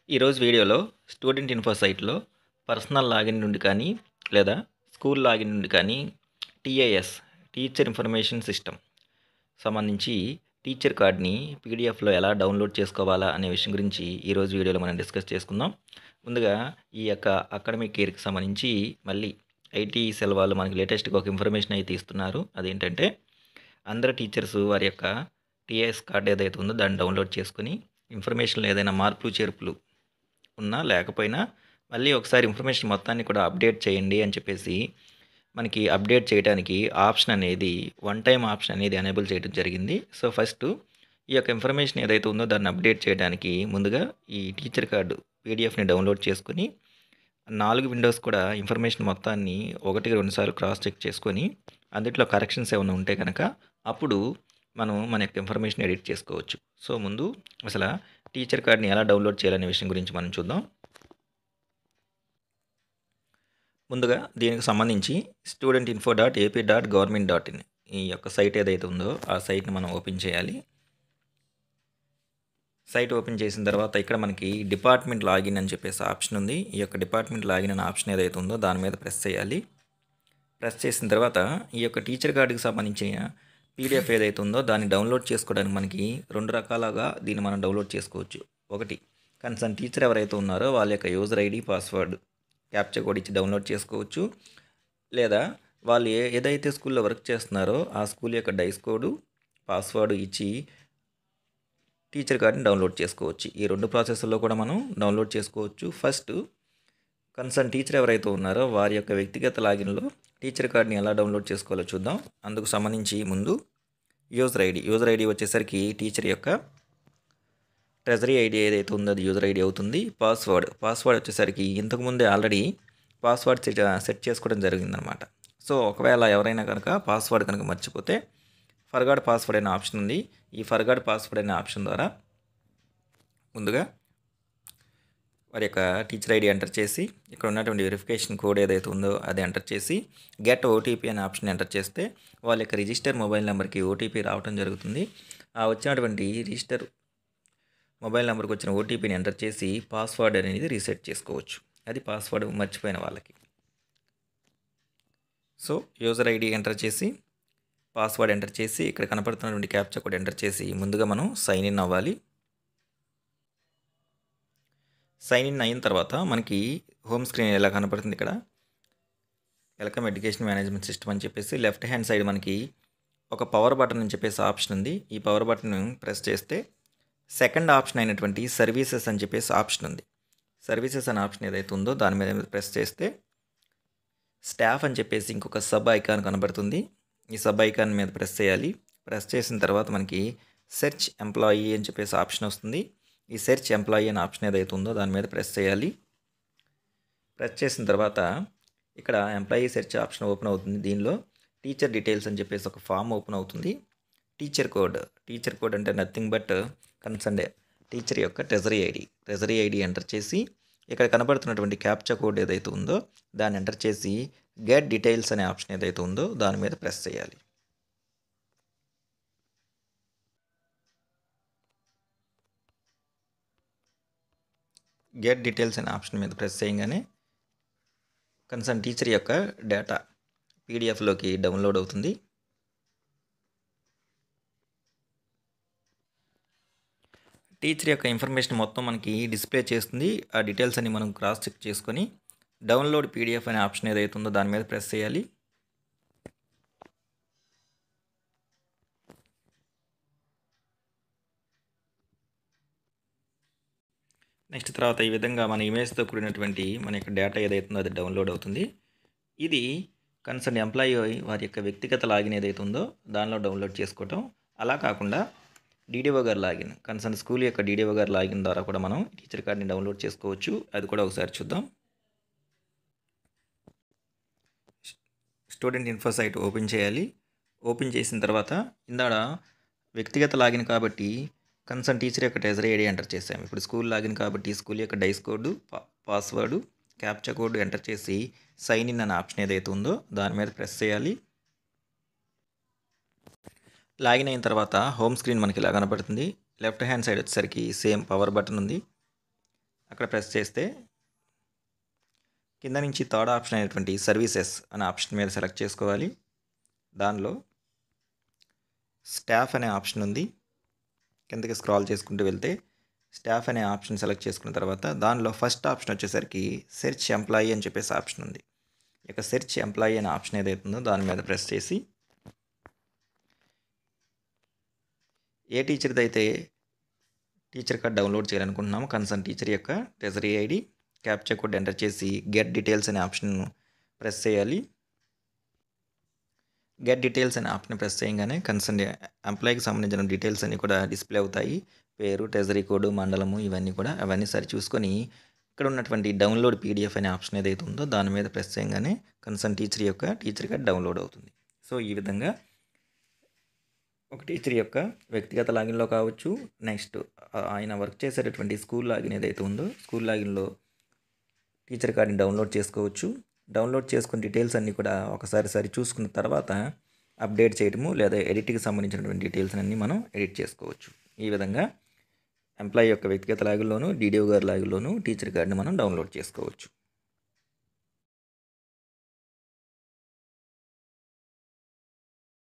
ఈరోజు వీడియోలో student info సైట్లో పర్సనల్ లాగిన్ నుండి కానీ లేదా స్కూల్ లాగిన్ నుండి కానీ టీఐఎస్ టీచర్ ఇన్ఫర్మేషన్ సిస్టమ్ సంబంధించి టీచర్ కార్డ్ని పీడిఎఫ్లో ఎలా డౌన్లోడ్ చేసుకోవాలా అనే విషయం గురించి ఈరోజు వీడియోలో మనం డిస్కస్ చేసుకుందాం. ముందుగా ఈ యొక్క అకాడమిక్ ఇయర్కి సంబంధించి మళ్ళీ ఐటీ సెల్ వాళ్ళు మనకి లేటెస్ట్గా ఒక ఇన్ఫర్మేషన్ అయితే ఇస్తున్నారు. అదేంటంటే అందరు టీచర్స్ వారి యొక్క టీఐఎస్ కార్డ్ ఏదైతే ఉందో దాన్ని డౌన్లోడ్ చేసుకుని ఇన్ఫర్మేషన్లో ఏదైనా మార్పులు చేర్పులు ఉన్నా లేకపోయినా మళ్ళీ ఒకసారి ఇన్ఫర్మేషన్ మొత్తాన్ని కూడా అప్డేట్ చేయండి అని చెప్పేసి మనకి అప్డేట్ చేయడానికి ఆప్షన్ అనేది వన్ టైం ఆప్షన్ అనేది ఎనేబుల్ చేయడం జరిగింది. సో ఫస్ట్ ఈ యొక్క ఇన్ఫర్మేషన్ ఏదైతే ఉందో దాన్ని అప్డేట్ చేయడానికి ముందుగా ఈ టీచర్ కార్డు పీడిఎఫ్ని డౌన్లోడ్ చేసుకుని 4 విండోస్ కూడా ఇన్ఫర్మేషన్ మొత్తాన్ని 1-2 సార్లు క్రాస్ చెక్ చేసుకొని అందులో కరెక్షన్స్ ఏమైనా ఉంటే కనుక అప్పుడు మనం మన యొక్క ఇన్ఫర్మేషన్ ఎడిట్ చేసుకోవచ్చు. సో ముందు అసలు టీచర్ కార్డ్ని ఎలా డౌన్లోడ్ చేయాలనే విషయం గురించి మనం చూద్దాం. ముందుగా దీనికి సంబంధించి student.info.ap.government.in ఈ యొక్క సైట్ ఏదైతే ఉందో ఆ సైట్ని మనం ఓపెన్ చేయాలి. సైట్ ఓపెన్ చేసిన తర్వాత ఇక్కడ మనకి డిపార్ట్మెంట్ లాగిన్ అని చెప్పేసి ఆప్షన్ ఉంది. ఈ యొక్క డిపార్ట్మెంట్ లాగిన్ అనే ఆప్షన్ ఏదైతే ఉందో దాని మీద ప్రెస్ చేయాలి. ప్రెస్ చేసిన తర్వాత ఈ యొక్క టీచర్ కార్డుకి సంబంధించిన పీడిఎఫ్ ఏదైతే ఉందో దాన్ని డౌన్లోడ్ చేసుకోవడానికి మనకి 2 రకాలుగా దీన్ని మనం డౌన్లోడ్ చేసుకోవచ్చు. ఒకటి కన్సర్న్ టీచర్ ఎవరైతే ఉన్నారో వాళ్ళ యొక్క user ID password captcha code ఇచ్చి డౌన్లోడ్ చేసుకోవచ్చు. లేదా వాళ్ళు ఏదైతే స్కూల్లో వర్క్ చేస్తున్నారో ఆ స్కూల్ యొక్క డైస్ కోడ్ పాస్వర్డ్ ఇచ్చి టీచర్ కార్డ్ని డౌన్లోడ్ చేసుకోవచ్చు. ఈ 2 ప్రాసెస్లో కూడా మనం డౌన్లోడ్ చేసుకోవచ్చు. ఫస్ట్ కన్సర్న్ టీచర్ ఎవరైతే ఉన్నారో వారి యొక్క వ్యక్తిగత లాగిన్లో టీచర్ కార్డ్ని ఎలా డౌన్లోడ్ చేసుకోవాలో చూద్దాం. అందుకు సంబంధించి ముందు యూజర్ ఐడి వచ్చేసరికి టీచర్ యొక్క ట్రెజరీ ఐడి ఏదైతే ఉందో అది యూజర్ ఐడి అవుతుంది. పాస్వర్డ్ వచ్చేసరికి ఇంతకుముందే ఆల్రెడీ పాస్వర్డ్ సెట్ చేసుకోవడం జరిగిందనమాట. సో ఒకవేళ ఎవరైనా కనుక పాస్వర్డ్ కనుక మర్చిపోతే ఫర్గాట్ పాస్వర్డ్ అనే ఆప్షన్ ఉంది. ఈ ఫర్గాట్ పాస్వర్డ్ అనే ఆప్షన్ ద్వారా ముందుగా వారి యొక్క టీచర్ ఐడి ఎంటర్ చేసి ఇక్కడ ఉన్నటువంటి వెరిఫికేషన్ కోడ్ ఏదైతే ఉందో అది ఎంటర్ చేసి గెట్ ఓటీపీ అనే ఆప్షన్ ఎంటర్ చేస్తే వాళ్ళ యొక్క రిజిస్టర్ మొబైల్ నెంబర్కి ఓటీపీ రావడం జరుగుతుంది. ఆ వచ్చినటువంటి రిజిస్టర్ మొబైల్ నెంబర్కి వచ్చిన ఓటీపీని ఎంటర్ చేసి పాస్వర్డ్ అనేది రీసెట్ చేసుకోవచ్చు. అది పాస్వర్డ్ మర్చిపోయిన వాళ్ళకి. సో యూజర్ ఐడి ఎంటర్ చేసి పాస్వర్డ్ ఎంటర్ చేసి ఇక్కడ కనపడుతున్నటువంటి క్యాప్చర్ కోడ్ ఎంటర్ చేసి ముందుగా మనం సైన్ ఇన్ అవ్వాలి. సైన్ ఇన్ అయిన తర్వాత మనకి హోమ్ స్క్రీన్ ఎలా కనపడుతుంది, ఇక్కడ వెల్కమ్ ఎడ్యుకేషన్ మేనేజ్మెంట్ సిస్టమ్ అని చెప్పేసి లెఫ్ట్ హ్యాండ్ సైడ్ మనకి ఒక పవర్ బటన్ అని చెప్పేసి ఆప్షన్ ఉంది. ఈ పవర్ బటన్ ప్రెస్ చేస్తే సెకండ్ ఆప్షన్ అయినటువంటి సర్వీసెస్ అని చెప్పేసి ఆప్షన్ ఉంది. సర్వీసెస్ అనే ఆప్షన్ ఏదైతే ఉందో దాని మీద ప్రెస్ చేస్తే స్టాఫ్ అని చెప్పేసి ఇంకొక సబ్ ఐకాన్ కనబడుతుంది. ఈ సబ్ ఐకాన్ మీద ప్రెస్ చేయాలి. ప్రెస్ చేసిన తర్వాత మనకి సెర్చ్ ఎంప్లాయీ అని చెప్పేసి ఆప్షన్ వస్తుంది. ఈ సెర్చ్ ఎంప్లాయీ అనే ఆప్షన్ ఏదైతే ఉందో దాని మీద ప్రెస్ చేయాలి. ప్రెస్ చేసిన తర్వాత ఇక్కడ ఎంప్లాయీ సెర్చ్ ఆప్షన్ ఓపెన్ అవుతుంది. దీనిలో టీచర్ డీటెయిల్స్ అని చెప్పేసి ఒక ఫామ్ ఓపెన్ అవుతుంది. టీచర్ కోడ్ అంటే నథింగ్ బట్ కన్సర్న్ టీచర్ యొక్క ట్రెజరీ ఐడి ఎంటర్ చేసి ఇక్కడ కనబడుతున్నటువంటి క్యాప్చర్ కోడ్ ఏదైతే ఉందో దాన్ని ఎంటర్ చేసి గెట్ డీటెయిల్స్ అనే ఆప్షన్ ఏదైతే ఉందో దాని మీద ప్రెస్ చేయాలి. గెట్ డీటెయిల్స్ అనే ఆప్షన్ మీద ప్రెస్ చేయగానే కన్సర్న్ టీచర్ యొక్క డేటా పీడిఎఫ్లోకి డౌన్లోడ్ అవుతుంది. టీచర్ యొక్క ఇన్ఫర్మేషన్ మొత్తం మనకి డిస్ప్లే చేస్తుంది. ఆ డీటెయిల్స్ అన్ని మనం క్రాస్ చెక్ చేసుకొని డౌన్లోడ్ పీడిఎఫ్ అనే ఆప్షన్ ఏదైతే ఉందో దాని మీద ప్రెస్ చేయాలి. నెక్స్ట్ తర్వాత ఈ విధంగా మన ఇమేజ్తో కూడినటువంటి మన యొక్క డేటా ఏదైతే ఉందో అది డౌన్లోడ్ అవుతుంది. ఇది కన్సర్న్ ఎంప్లాయీ వారి యొక్క వ్యక్తిగత లాగిన్ ఏదైతే ఉందో దానిలో డౌన్లోడ్ చేసుకోవటం. అలా కాకుండా డీడీఓ గారి లాగిన్ కన్సర్న్ స్కూల్ యొక్క డీడీఓ గారి లాగిన్ ద్వారా కూడా మనం టీచర్ కార్డ్ని డౌన్లోడ్ చేసుకోవచ్చు. అది కూడా ఒకసారి చూద్దాం. స్టూడెంట్ ఇన్ఫో సైట్ ఓపెన్ చేయాలి. ఓపెన్ చేసిన తర్వాత ఇందాడ వ్యక్తిగత లాగిన్ కాబట్టి కన్సర్న్ టీచర్ యొక్క ట్రెజరీ ఐడి ఎంటర్ చేసాము. ఇప్పుడు స్కూల్ లాగిన్ కాబట్టి స్కూల్ యొక్క DISE code password captcha code enter చేసి సైన్ ఇన్ అనే ఆప్షన్ ఏదైతే ఉందో దాని మీద ప్రెస్ చేయాలి. లాగిన్ అయిన తర్వాత హోమ్ స్క్రీన్ మనకి ఇలా కనపడుతుంది. లెఫ్ట్ హ్యాండ్ సైడ్ వచ్చేసరికి సేమ్ పవర్ బటన్ ఉంది. అక్కడ ప్రెస్ చేస్తే కింద నుంచి థర్డ్ ఆప్షన్ అయినటువంటి సర్వీసెస్ అనే ఆప్షన్ మీద సెలెక్ట్ చేసుకోవాలి. దానిలో స్టాఫ్ అనే ఆప్షన్ ఉంది. కిందకి స్క్రాల్ చేసుకుంటూ వెళ్తే స్టాఫ్ అనే ఆప్షన్ సెలెక్ట్ చేసుకున్న తర్వాత దానిలో ఫస్ట్ ఆప్షన్ వచ్చేసరికి సెర్చ్ ఎంప్లాయీ అని చెప్పేసి ఆప్షన్ ఉంది. ఇక సెర్చ్ ఎంప్లాయీ అనే ఆప్షన్ ఏదైతే ఉందో దాని మీద ప్రెస్ చేసి ఏ టీచర్ది అయితే టీచర్ కార్డ్ డౌన్లోడ్ చేయాలనుకుంటున్నాము కన్సర్న్ టీచర్ యొక్క treasury ID captcha code enter చేసి గెట్ డీటెయిల్స్ అనే ఆప్షన్ ప్రెస్ చేయాలి. గెట్ డీటెయిల్స్ అనే ఆప్షన్ ప్రెస్ చేయగానే కన్సర్న్ ఎంప్లాయీకి సంబంధించిన డీటెయిల్స్ అన్నీ కూడా డిస్ప్లే అవుతాయి. పేరు, ట్రెజరీ కోడ్, మండలము అవన్నీ సరి చూసుకొని ఇక్కడ ఉన్నటువంటి డౌన్లోడ్ పీడిఎఫ్ అనే ఆప్షన్ ఏదైతే ఉందో దాని మీద ప్రెస్ చేయగానే కన్సర్న్ టీచర్ యొక్క టీచర్ కార్డ్ డౌన్లోడ్ అవుతుంది. సో ఈ విధంగా ఒక టీచర్ యొక్క వ్యక్తిగత లాగిన్లో కావచ్చు, నెక్స్ట్ ఆయన వర్క్ చేసేటటువంటి స్కూల్ లాగిన్ ఏదైతే ఉందో స్కూల్ లాగిన్లో టీచర్ కార్డ్ని డౌన్లోడ్ చేసుకోవచ్చు. డౌన్లోడ్ చేసుకున్న డీటెయిల్స్ అన్నీ కూడా ఒకసారి సరి చూసుకున్న తర్వాత అప్డేట్ చేయడము లేదా ఎడిట్కి సంబంధించినటువంటి డీటెయిల్స్ అన్నీ మనం ఎడిట్ చేసుకోవచ్చు. ఈ విధంగా ఎంప్లాయీ యొక్క వ్యక్తిగత లాగిన్లోను, డీడీఓ గారి లాగిన్లోను టీచర్ కార్డ్ని మనం డౌన్లోడ్ చేసుకోవచ్చు.